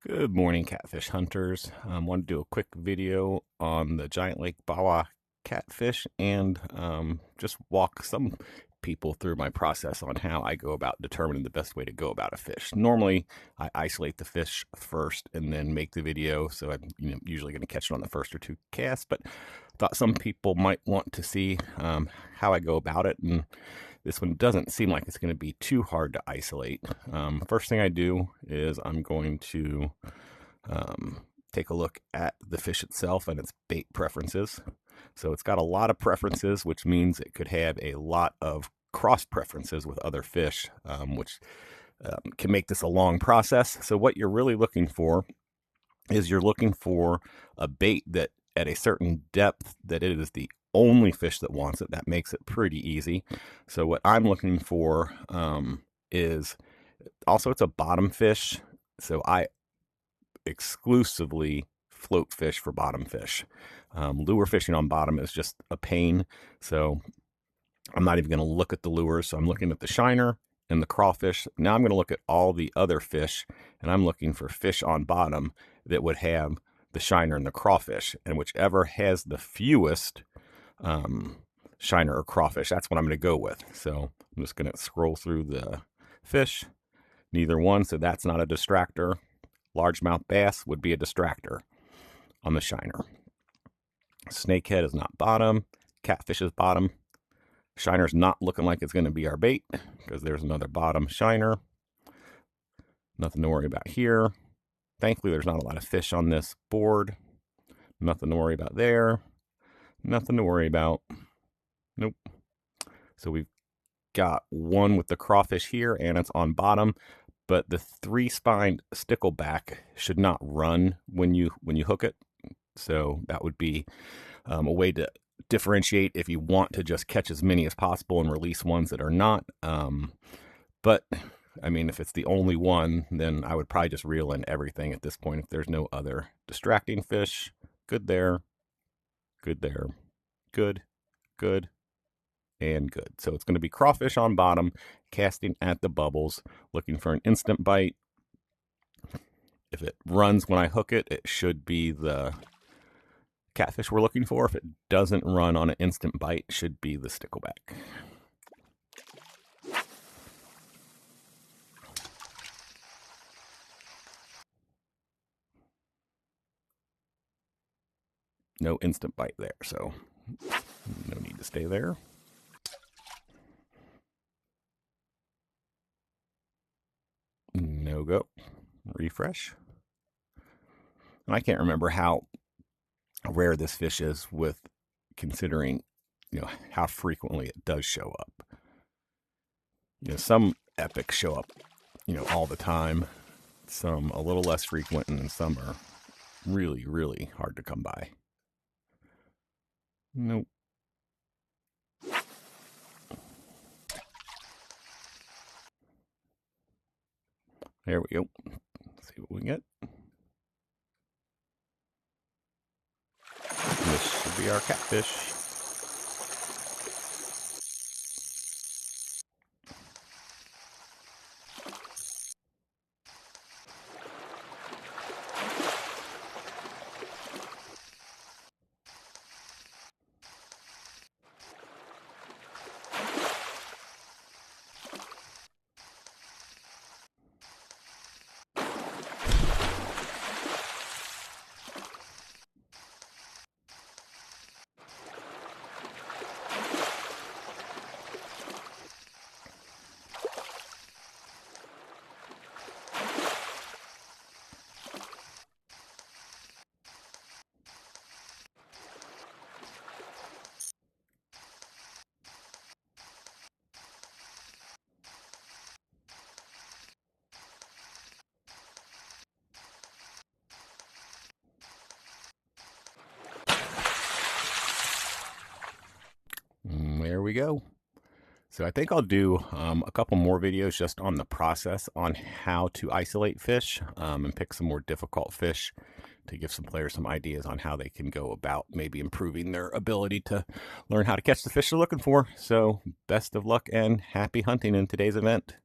Good morning, catfish hunters. I want to do a quick video on the giant lake Biwa catfish and just walk some people through my process on how I go about determining the best way to go about a fish. Normally, I isolate the fish first and then make the video, so I'm usually going to catch it on the first or two casts, but thought some people might want to see how I go about it, and this one doesn't seem like it's going to be too hard to isolate. First thing I do is I'm going to take a look at the fish itself and its bait preferences. So it's got a lot of preferences, which means it could have a lot of cross preferences with other fish, which can make this a long process. So what you're really looking for is you're looking for a bait that at a certain depth that it is the only fish that wants it. That makes it pretty easy. So what I'm looking for is also it's a bottom fish. So I exclusively float fish for bottom fish. Lure fishing on bottom is just a pain. So I'm not even going to look at the lures. So I'm looking at the shiner and the crawfish. Now I'm going to look at all the other fish, and I'm looking for fish on bottom that would have the shiner and the crawfish, and whichever has the fewest shiner or crawfish, that's what I'm going to go with. So I'm just going to scroll through the fish. Neither one, so that's not a distractor. Largemouth bass would be a distractor on the shiner. Snakehead is not bottom. Catfish is bottom. Shiner's not looking like it's going to be our bait because there's another bottom shiner. Nothing to worry about here. Thankfully, there's not a lot of fish on this board. Nothing to worry about there. Nothing to worry about. Nope. So we've got one with the crawfish here, and it's on bottom. But the three-spined stickleback should not run when you hook it. So that would be a way to differentiate if you want to just catch as many as possible and release ones that are not. But I mean, if it's the only one, then I would probably just reel in everything at this point if there's no other distracting fish. Good there, good there, good, good, and good. So it's going to be crawfish on bottom, casting at the bubbles, looking for an instant bite. If it runs when I hook it, it should be the catfish we're looking for. If it doesn't run on an instant bite, it should be the stickleback. No instant bite there, so no need to stay there. No go. Refresh. And I can't remember how rare this fish is with considering, how frequently it does show up. Some epics show up, all the time. Some a little less frequent, and some are really, really hard to come by. Nope. There we go. Let's see what we get. This should be our catfish. There we go. So I think I'll do a couple more videos just on the process on how to isolate fish and pick some more difficult fish to give some players some ideas on how they can go about maybe improving their ability to learn how to catch the fish they're looking for. So best of luck and happy hunting in today's event.